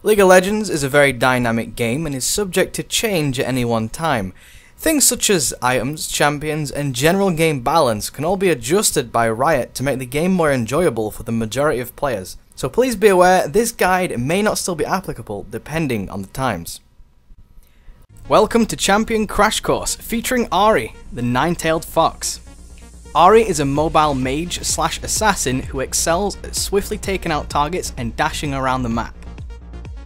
League of Legends is a very dynamic game and is subject to change at any one time. Things such as items, champions, and general game balance can all be adjusted by Riot to make the game more enjoyable for the majority of players. So please be aware, this guide may not still be applicable depending on the times. Welcome to Champion Crash Course, featuring Ahri, the nine-tailed fox. Ahri is a mobile mage/assassin who excels at swiftly taking out targets and dashing around the map.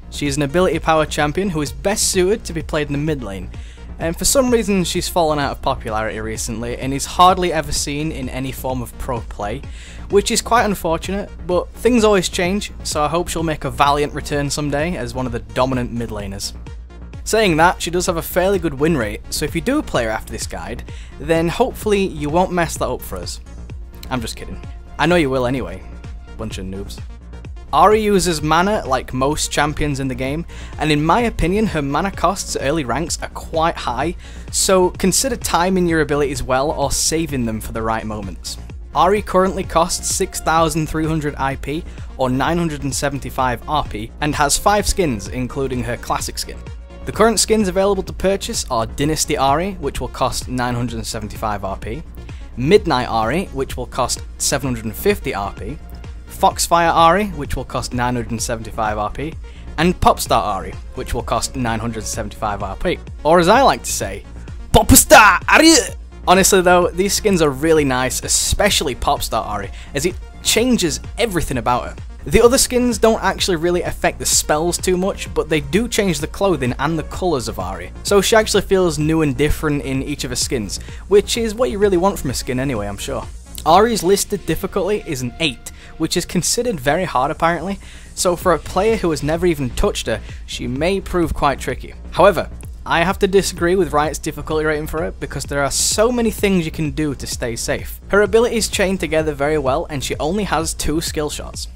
She is an ability power champion who is best suited to be played in the mid lane, and for some reason she's fallen out of popularity recently and is hardly ever seen in any form of pro play, which is quite unfortunate, but things always change, so I hope she'll make a valiant return someday as one of the dominant mid laners. Saying that, she does have a fairly good win rate, so if you do play her after this guide, then hopefully you won't mess that up for us. I'm just kidding. I know you will anyway. Bunch of noobs. Ahri uses mana like most champions in the game, and in my opinion her mana costs at early ranks are quite high, so consider timing your abilities well or saving them for the right moments. Ahri currently costs 6,300 IP or 975 RP and has 5 skins including her classic skin. The current skins available to purchase are Dynasty Ahri, which will cost 975 RP, Midnight Ahri, which will cost 750 RP, Foxfire Ahri, which will cost 975 RP, and Popstar Ahri, which will cost 975 RP. Or as I like to say, Popstar Ahri! Honestly though, these skins are really nice, especially Popstar Ahri, as it changes everything about her. The other skins don't actually really affect the spells too much, but they do change the clothing and the colours of Ahri, so she actually feels new and different in each of her skins, which is what you really want from a skin anyway, I'm sure. Ahri's listed difficulty is an 8, which is considered very hard apparently, so for a player who has never even touched her, she may prove quite tricky. However, I have to disagree with Riot's difficulty rating for her because there are so many things you can do to stay safe. Her abilities chain together very well and she only has 2 skill shots.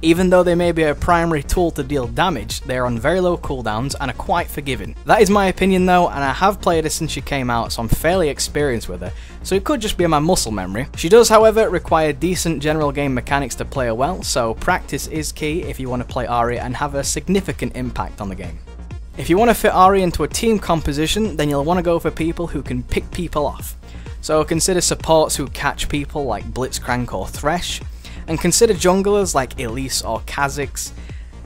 Even though they may be a primary tool to deal damage, they are on very low cooldowns and are quite forgiving. That is my opinion though, and I have played her since she came out, so I'm fairly experienced with her, so it could just be my muscle memory. She does however require decent general game mechanics to play her well, so practice is key if you want to play Ahri and have a significant impact on the game. If you want to fit Ahri into a team composition, then you'll want to go for people who can pick people off. So consider supports who catch people like Blitzcrank or Thresh, and consider junglers like Elise or Kha'Zix.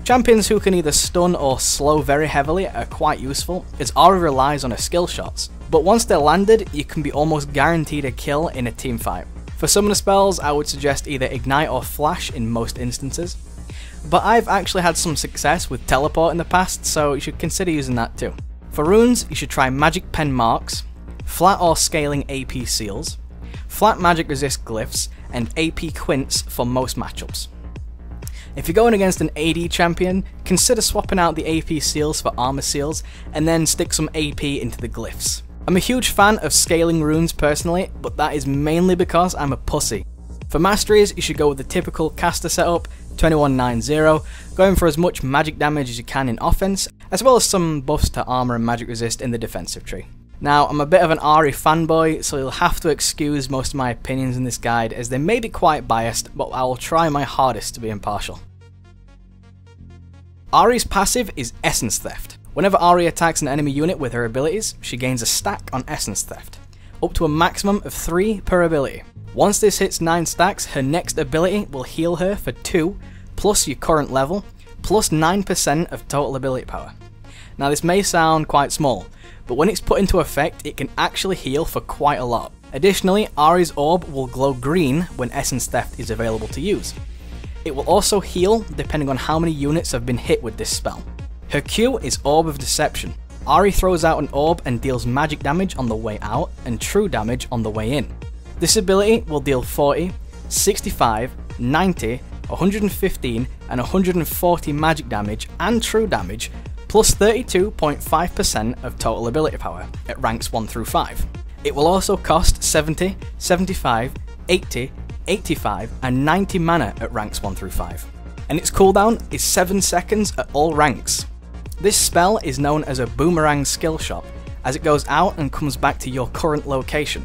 Champions who can either stun or slow very heavily are quite useful, as Ahri relies on her skill shots, but once they're landed, you can be almost guaranteed a kill in a team fight. For some of the spells, I would suggest either Ignite or Flash in most instances, but I've actually had some success with Teleport in the past, so you should consider using that too. For runes, you should try Magic Pen Marks, Flat or Scaling AP Seals, Flat Magic Resist Glyphs, and AP Quints for most matchups. If you're going against an AD champion, consider swapping out the AP Seals for Armor Seals, and then stick some AP into the Glyphs. I'm a huge fan of scaling runes personally, but that is mainly because I'm a pussy. For masteries, you should go with the typical caster setup, 2190, going for as much magic damage as you can in offense, as well as some buffs to armor and magic resist in the defensive tree. Now, I'm a bit of an Ahri fanboy, so you'll have to excuse most of my opinions in this guide as they may be quite biased, but I will try my hardest to be impartial. Ahri's passive is Essence Theft. Whenever Ahri attacks an enemy unit with her abilities, she gains a stack on Essence Theft, up to a maximum of 3 per ability. Once this hits 9 stacks, her next ability will heal her for 2, plus your current level, plus 9% of total ability power. Now this may sound quite small, but when it's put into effect, it can actually heal for quite a lot. Additionally, Ahri's orb will glow green when Essence Theft is available to use. It will also heal depending on how many units have been hit with this spell. Her Q is Orb of Deception. Ahri throws out an orb and deals magic damage on the way out and true damage on the way in. This ability will deal 40, 65, 90, 115 and 140 magic damage and true damage, plus 32.5% of total ability power at ranks 1 through 5. It will also cost 70, 75, 80, 85 and 90 mana at ranks 1 through 5. And its cooldown is 7 seconds at all ranks. This spell is known as a boomerang skill shot, as it goes out and comes back to your current location.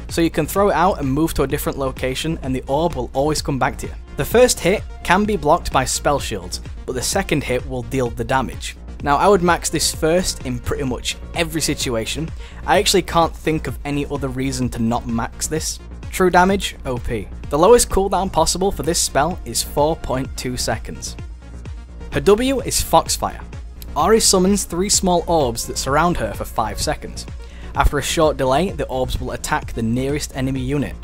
So you can throw it out and move to a different location and the orb will always come back to you. The first hit can be blocked by spell shields, but the second hit will deal the damage. Now, I would max this first in pretty much every situation. I actually can't think of any other reason to not max this. True damage, OP. The lowest cooldown possible for this spell is 4.2 seconds. Her W is Foxfire. Ahri summons 3 small orbs that surround her for 5 seconds. After a short delay, the orbs will attack the nearest enemy unit.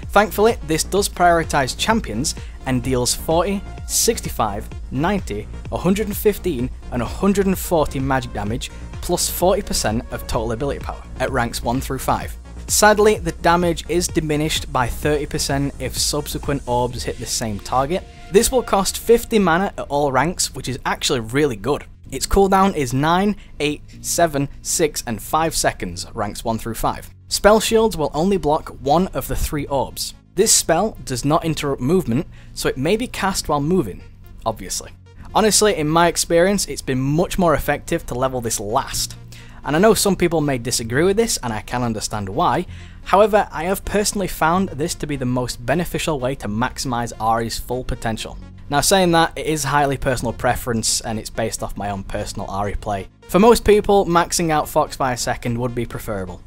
Thankfully, this does prioritise champions and deals 40, 65, 90, 115 and 140 magic damage plus 40% of total ability power at ranks 1 through 5. Sadly, the damage is diminished by 30% if subsequent orbs hit the same target. This will cost 50 mana at all ranks, which is actually really good. Its cooldown is 9, 8, 7, 6 and 5 seconds, ranks 1 through 5. Spell shields will only block 1 of the 3 orbs. This spell does not interrupt movement, so it may be cast while moving, obviously. Honestly, in my experience, it's been much more effective to level this last. And I know some people may disagree with this, and I can understand why. However, I have personally found this to be the most beneficial way to maximise Ahri's full potential. Now, saying that, it is highly personal preference, and it's based off my own personal Ahri play. For most people, maxing out Foxfire second would be preferable.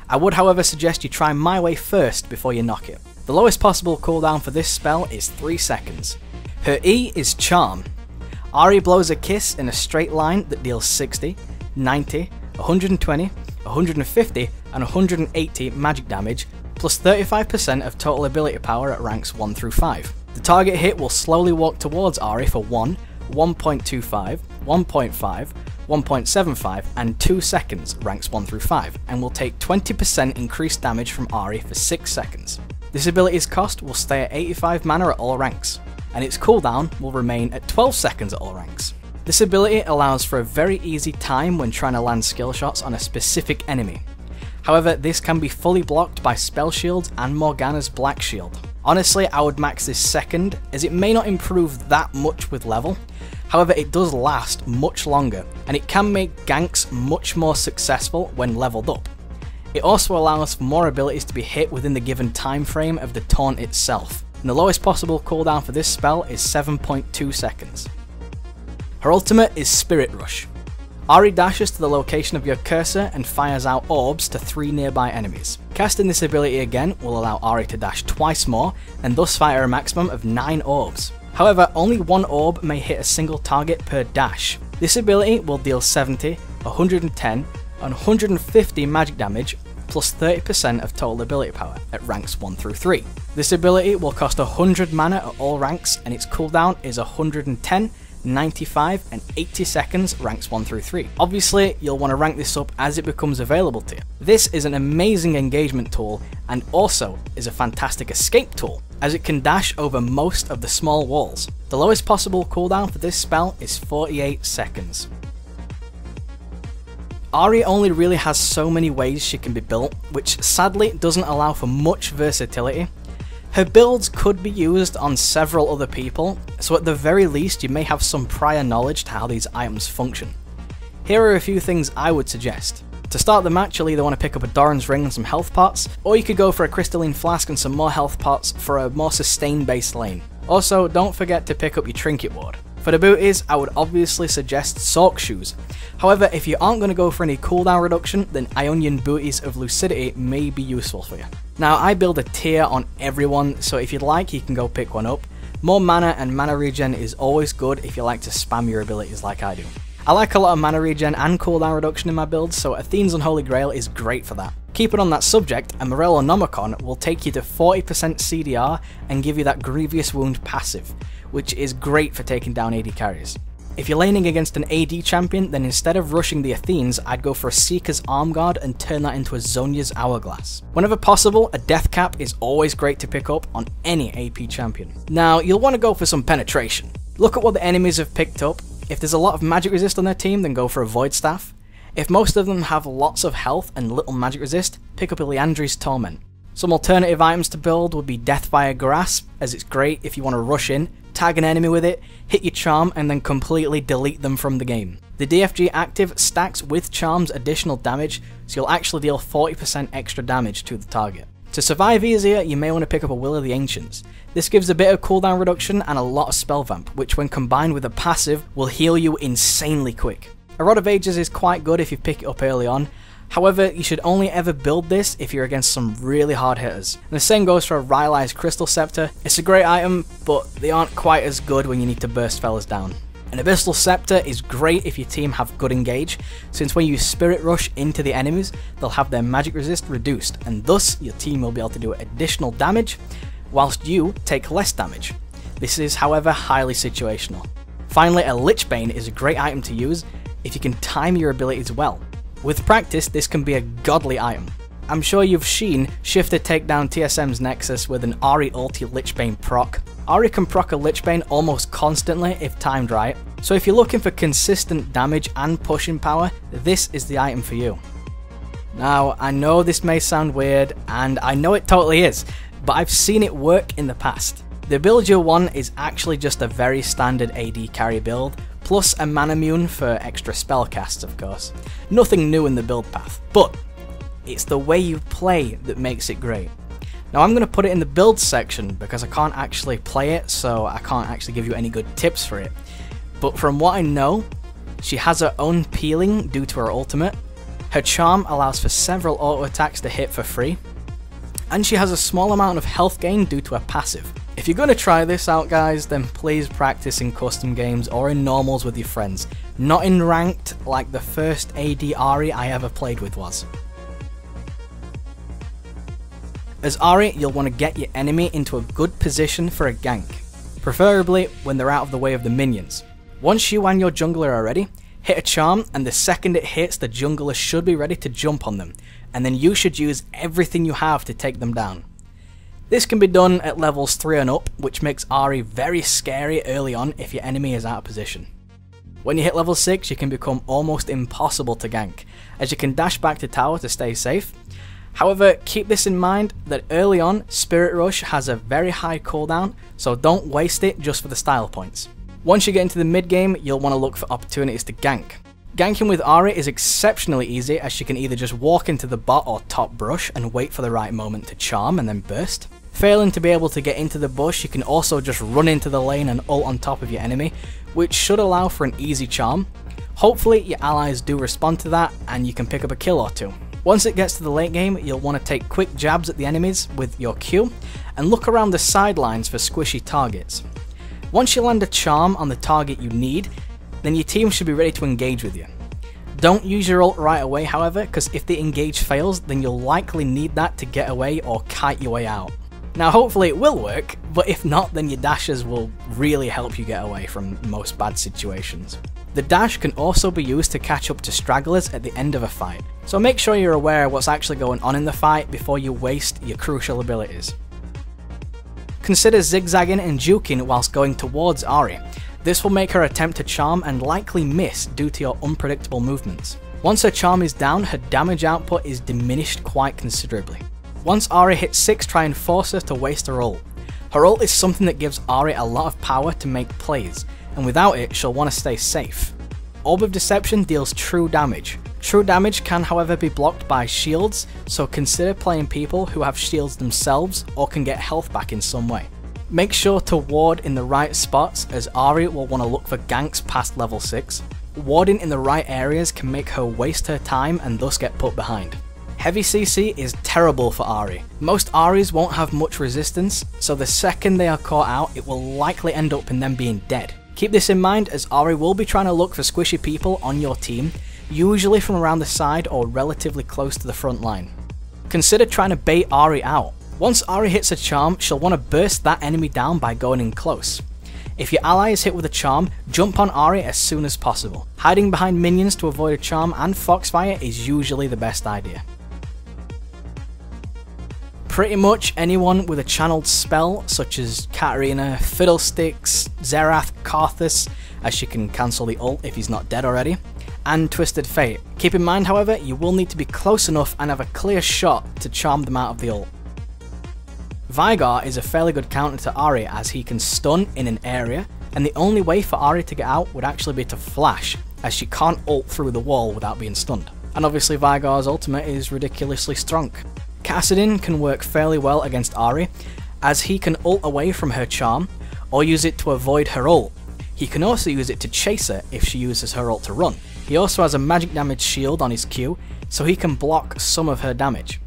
I would, however, suggest you try my way first before you knock it. The lowest possible cooldown for this spell is 3 seconds. Her E is Charm. Ahri blows a kiss in a straight line that deals 60, 90, 120, 150 and 180 magic damage, plus 35% of total ability power at ranks 1 through 5. The target hit will slowly walk towards Ahri for 1, 1.25, 1.5, 1.75 and 2 seconds, ranks 1 through 5, and will take 20% increased damage from Ahri for 6 seconds. This ability's cost will stay at 85 mana at all ranks, and its cooldown will remain at 12 seconds at all ranks. This ability allows for a very easy time when trying to land skill shots on a specific enemy. However, this can be fully blocked by spell shields and Morgana's Black Shield. Honestly, I would max this second, as it may not improve that much with level. However, it does last much longer, and it can make ganks much more successful when leveled up. It also allows for more abilities to be hit within the given time frame of the taunt itself, and the lowest possible cooldown for this spell is 7.2 seconds. Her ultimate is Spirit Rush. Ahri dashes to the location of your cursor and fires out orbs to 3 nearby enemies. Casting this ability again will allow Ahri to dash twice more, and thus fire a maximum of 9 orbs. However, only 1 orb may hit a single target per dash. This ability will deal 70, 110, and 150 magic damage, plus 30% of total ability power at ranks 1 through 3. This ability will cost 100 mana at all ranks, and its cooldown is 110, 95 and 80 seconds, ranks 1 through 3. Obviously, you'll want to rank this up as it becomes available to you. This is an amazing engagement tool, and also is a fantastic escape tool, as it can dash over most of the small walls. The lowest possible cooldown for this spell is 48 seconds. Ahri only really has so many ways she can be built, which sadly doesn't allow for much versatility. Her builds could be used on several other people, so at the very least you may have some prior knowledge to how these items function. Here are a few things I would suggest. To start the match, you'll either want to pick up a Doran's Ring and some health pots, or you could go for a Crystalline Flask and some more health pots for a more sustain based lane. Also, don't forget to pick up your Trinket Ward. For the booties, I would obviously suggest Sork Shoes. However, if you aren't going to go for any cooldown reduction, then Ionian Booties of Lucidity may be useful for you. Now, I build a tier on everyone, so if you'd like, you can go pick one up. More mana and mana regen is always good if you like to spam your abilities like I do. I like a lot of mana regen and cooldown reduction in my builds, so Athene's Unholy Grail is great for that. Keeping on that subject, a Morelonomicon will take you to 40% CDR and give you that Grievous Wound passive, which is great for taking down AD carries. If you're laning against an AD champion, then instead of rushing the Athenes, I'd go for a Seeker's Arm Guard and turn that into a Zhonya's Hourglass. Whenever possible, a Death Cap is always great to pick up on any AP champion. Now, you'll want to go for some penetration. Look at what the enemies have picked up. If there's a lot of magic resist on their team, then go for a Void Staff. If most of them have lots of health and little magic resist, pick up a Liandry's Torment. Some alternative items to build would be Deathfire Grasp, as it's great if you want to rush in, tag an enemy with it, hit your charm, and then completely delete them from the game. The DFG active stacks with charm's additional damage, so you'll actually deal 40% extra damage to the target. To survive easier, you may want to pick up a Will of the Ancients. This gives a bit of cooldown reduction and a lot of spell vamp, which when combined with a passive will heal you insanely quick. A Rod of Ages is quite good if you pick it up early on. However, you should only ever build this if you're against some really hard hitters. And the same goes for a Rylai's Crystal Scepter. It's a great item, but they aren't quite as good when you need to burst fellas down. An Abyssal Scepter is great if your team have good engage, since when you Spirit Rush into the enemies, they'll have their magic resist reduced, and thus your team will be able to do additional damage, whilst you take less damage. This is, however, highly situational. Finally, a Lich Bane is a great item to use if you can time your abilities well. With practice, this can be a godly item. I'm sure you've seen Shifter take down TSM's Nexus with an Ahri ulti Lich Bane proc. Ahri can proc a Lich Bane almost constantly if timed right, so if you're looking for consistent damage and pushing power, this is the item for you. Now, I know this may sound weird, and I know it totally is, but I've seen it work in the past. The build you'll want is actually just a very standard AD carry build, plus a Manamune for extra spell casts, of course. Nothing new in the build path, but it's the way you play that makes it great. Now I'm going to put it in the build section because I can't actually play it, so I can't actually give you any good tips for it. But from what I know, she has her own peeling due to her ultimate, her charm allows for several auto attacks to hit for free, and she has a small amount of health gain due to her passive. If you're going to try this out guys, then please practice in custom games or in normals with your friends, not in ranked like the first AD Ahri I ever played with was. As Ahri, you'll want to get your enemy into a good position for a gank, preferably when they're out of the way of the minions. Once you and your jungler are ready, hit a charm, and the second it hits, the jungler should be ready to jump on them, and then you should use everything you have to take them down. This can be done at levels 3 and up, which makes Ahri very scary early on if your enemy is out of position. When you hit level 6, you can become almost impossible to gank, as you can dash back to tower to stay safe. However, keep this in mind that early on, Spirit Rush has a very high cooldown, so don't waste it just for the style points. Once you get into the mid game, you'll want to look for opportunities to gank. Ganking with Ahri is exceptionally easy, as she can either just walk into the bot or top brush and wait for the right moment to charm and then burst. Failing to be able to get into the bush, you can also just run into the lane and ult on top of your enemy, which should allow for an easy charm. Hopefully your allies do respond to that and you can pick up a kill or two. Once it gets to the late game, you'll want to take quick jabs at the enemies with your Q and look around the sidelines for squishy targets. Once you land a charm on the target you need, then your team should be ready to engage with you. Don't use your ult right away however, because if the engage fails, then you'll likely need that to get away or kite your way out. Now hopefully it will work, but if not, then your dashes will really help you get away from most bad situations. The dash can also be used to catch up to stragglers at the end of a fight, so make sure you're aware of what's actually going on in the fight before you waste your crucial abilities. Consider zigzagging and juking whilst going towards Ahri. This will make her attempt to charm and likely miss due to your unpredictable movements. Once her charm is down, her damage output is diminished quite considerably. Once Ahri hits 6, try and force her to waste her ult. Her ult is something that gives Ahri a lot of power to make plays, and without it she'll want to stay safe. Orb of Deception deals true damage. True damage can however be blocked by shields, so consider playing people who have shields themselves or can get health back in some way. Make sure to ward in the right spots, as Ahri will want to look for ganks past level 6. Warding in the right areas can make her waste her time and thus get put behind. Heavy CC is terrible for Ahri. Most Ahris won't have much resistance, so the second they are caught out, it will likely end up in them being dead. Keep this in mind, as Ahri will be trying to look for squishy people on your team, usually from around the side or relatively close to the front line. Consider trying to bait Ahri out. Once Ahri hits a charm, she'll want to burst that enemy down by going in close. If your ally is hit with a charm, jump on Ahri as soon as possible. Hiding behind minions to avoid a charm and Foxfire is usually the best idea. Pretty much anyone with a channeled spell, such as Katarina, Fiddlesticks, Xerath, Karthus, as she can cancel the ult if he's not dead already, and Twisted Fate. Keep in mind however, you will need to be close enough and have a clear shot to charm them out of the ult. Veigar is a fairly good counter to Ahri, as he can stun in an area, and the only way for Ahri to get out would actually be to flash, as she can't ult through the wall without being stunned. And obviously Veigar's ultimate is ridiculously strong. Kassadin can work fairly well against Ahri, as he can ult away from her charm, or use it to avoid her ult. He can also use it to chase her if she uses her ult to run. He also has a magic damage shield on his Q, so he can block some of her damage.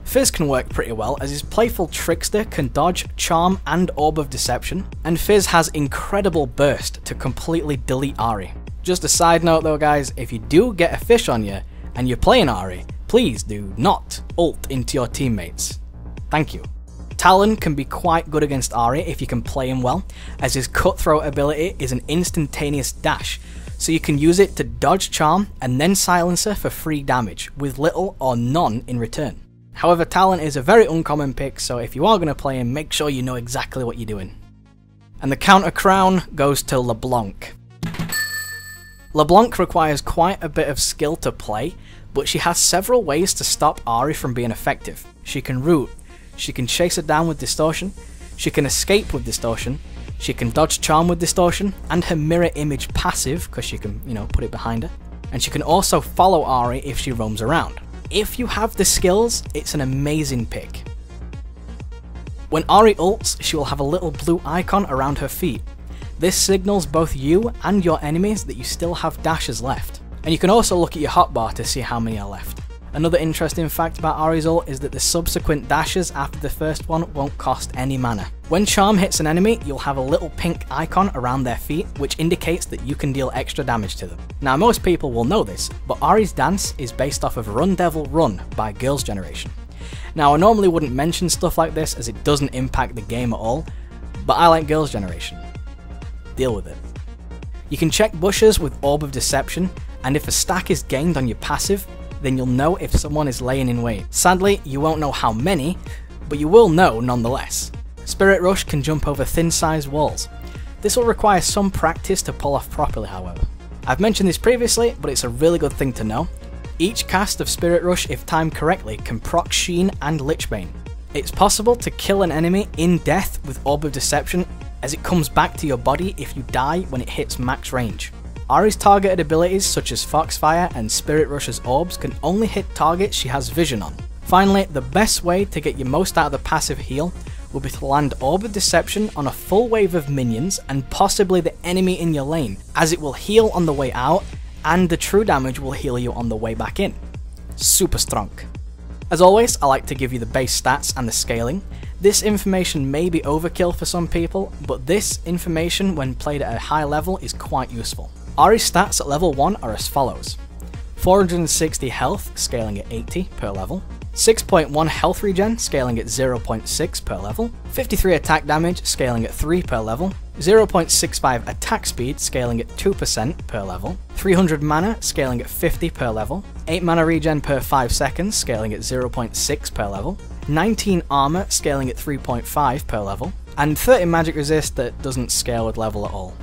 Fizz can work pretty well, as his playful Trickster can dodge, charm and Orb of Deception, and Fizz has incredible burst to completely delete Ahri. Just a side note though guys, if you do get a fish on you and you're playing Ahri, please do not ult into your teammates. Thank you. Talon can be quite good against Ahri if you can play him well, as his Cutthroat ability is an instantaneous dash, so you can use it to dodge charm and then silence her for free damage, with little or none in return. However, Talon is a very uncommon pick, so if you are going to play him, make sure you know exactly what you're doing. And the counter crown goes to LeBlanc. LeBlanc requires quite a bit of skill to play, but she has several ways to stop Ahri from being effective. She can root, she can chase her down with distortion, she can escape with distortion, she can dodge charm with distortion, and her mirror image passive, because she can, put it behind her. And she can also follow Ahri if she roams around. If you have the skills, it's an amazing pick. When Ahri ults, she will have a little blue icon around her feet. This signals both you and your enemies that you still have dashes left. And you can also look at your hotbar to see how many are left. Another interesting fact about Ahri's ult is that the subsequent dashes after the first one won't cost any mana. When charm hits an enemy, you'll have a little pink icon around their feet, which indicates that you can deal extra damage to them. Now most people will know this, but Ahri's dance is based off of Run Devil Run by Girls' Generation. Now I normally wouldn't mention stuff like this as it doesn't impact the game at all, but I like Girls' Generation. Deal with it. You can check bushes with Orb of Deception, and if a stack is gained on your passive, then you'll know if someone is laying in wait. Sadly, you won't know how many, but you will know nonetheless. Spirit Rush can jump over thin-sized walls. This will require some practice to pull off properly, however. I've mentioned this previously, but it's a really good thing to know. Each cast of Spirit Rush, if timed correctly, can proc Sheen and Lichbane. It's possible to kill an enemy in death with Orb of Deception, as it comes back to your body if you die when it hits max range. Ahri's targeted abilities such as Foxfire and Spirit Rush's orbs can only hit targets she has vision on. Finally, the best way to get your most out of the passive heal will be to land Orb of Deception on a full wave of minions and possibly the enemy in your lane, as it will heal on the way out and the true damage will heal you on the way back in. Super strong. As always, I like to give you the base stats and the scaling. This information may be overkill for some people, but this information when played at a high level is quite useful. Ahri's stats at level 1 are as follows: 460 health, scaling at 80 per level, 6.1 health regen, scaling at 0.6 per level, 53 attack damage, scaling at 3 per level, 0.65 attack speed, scaling at 2% per level, 300 mana, scaling at 50 per level, 8 mana regen per 5 seconds, scaling at 0.6 per level, 19 armor, scaling at 3.5 per level, and 30 magic resist that doesn't scale with level at all.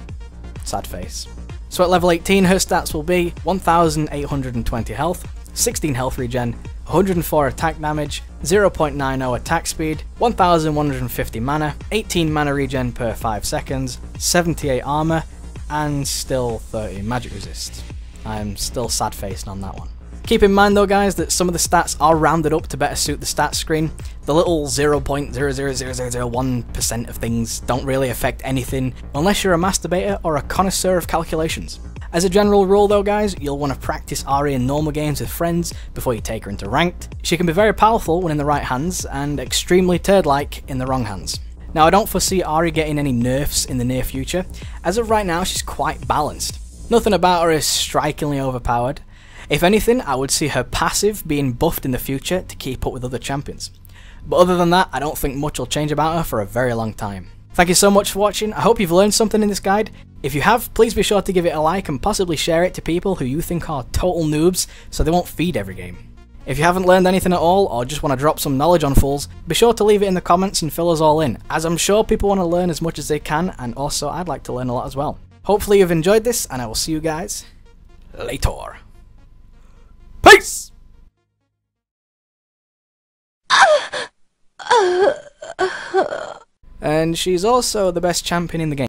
Sad face. So at level 18 her stats will be 1820 health, 16 health regen, 104 attack damage, 0.90 attack speed, 1150 mana, 18 mana regen per 5 seconds, 78 armor, and still 30 magic resist. I'm still sad faced on that one. Keep in mind though guys that some of the stats are rounded up to better suit the stats screen. The little 0.00001% of things don't really affect anything unless you're a masturbator or a connoisseur of calculations. As a general rule though guys, you'll want to practice Ahri in normal games with friends before you take her into ranked. She can be very powerful when in the right hands and extremely turd-like in the wrong hands. Now I don't foresee Ahri getting any nerfs in the near future. As of right now she's quite balanced. Nothing about her is strikingly overpowered. If anything, I would see her passive being buffed in the future to keep up with other champions. But other than that, I don't think much will change about her for a very long time. Thank you so much for watching. I hope you've learned something in this guide. If you have, please be sure to give it a like and possibly share it to people who you think are total noobs so they won't feed every game. If you haven't learned anything at all or just want to drop some knowledge on fools, be sure to leave it in the comments and fill us all in, as I'm sure people want to learn as much as they can, and also I'd like to learn a lot as well. Hopefully you've enjoyed this, and I will see you guys later. Peace! And she's also the best champion in the game.